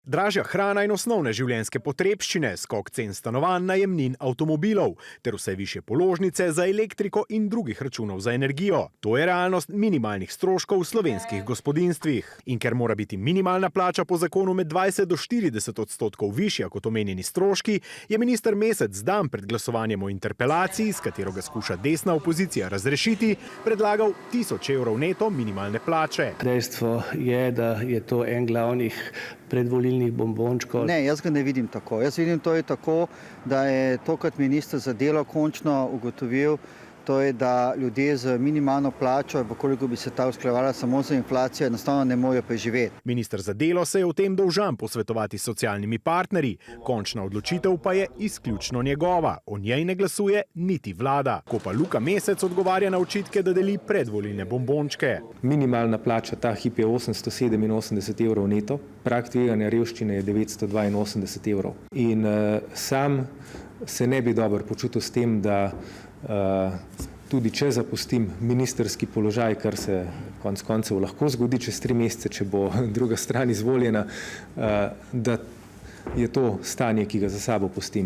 Dražja hrana in osnovne življenjske potrebščine, skok cen stanovanj, najemnin avtomobilov ter vse višje položnice za elektriko in drugih računov za energijo. To je realnost minimalnih stroškov v slovenskih gospodinjstvih. In ker mora biti minimalna plača po zakonu med 20 do 40% višja kot omenjeni stroški, je minister Mesec dan pred glasovanjem o interpelaciji, s katero ga skuša desna opozicija razrešiti, predlagal 1000 evrov neto minimalne plače. Dejstvo je, da je to en glavnih predvolilnih bombončkov. Ne, jaz ga ne vidim tako. Jaz vidim to je tako, da je tokrat minister za delo končno ugotovil, to je, da ljudje z minimalno plačo, koliko bi se ta usklajevala samo za inflacijo, enostavno ne morejo preživeti. Minister za delo se je o tem dolžan posvetovati s socialnimi partnerji. Končna odločitev pa je izključno njegova. O njej ne glasuje niti vlada. Ko pa Luka Mesec odgovarja na očitke, da deli predvolilne bombončke. Minimalna plača ta hip je 887 evrov neto, prag tveganja revščine je 982 evrov. In sam se ne bi dobro počutil s tem, da tudi če zapustim ministerski položaj, kar se konec koncev lahko zgodi čez 3 mesece, če bo druga stran izvoljena, da je to stanje, ki ga za sabo pustim.